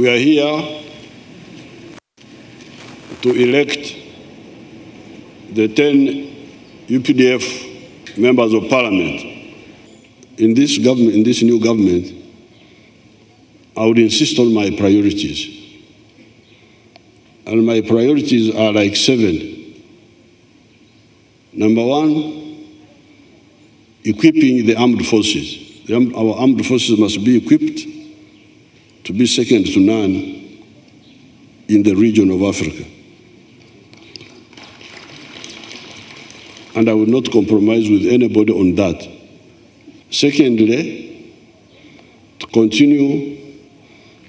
we are here to elect the 10 UPDF members of parliament. In this government, in this new government, I would insist on my priorities. And my priorities are like 7. Number 1, equipping the armed forces. Our armed forces must be equipped to be second to none in the region of Africa. And I will not compromise with anybody on that. Secondly, to continue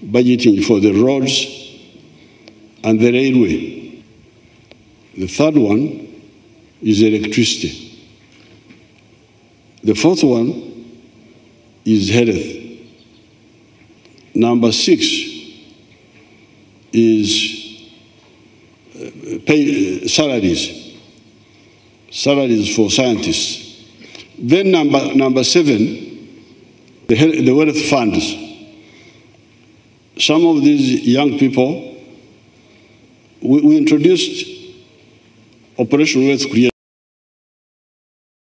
budgeting for the roads and the railway. The third one is electricity. The fourth one is health. Number 6 is pay salaries for scientists. Then number 7, the wealth funds. Some of these young people, we introduced Operation Wealth Creation.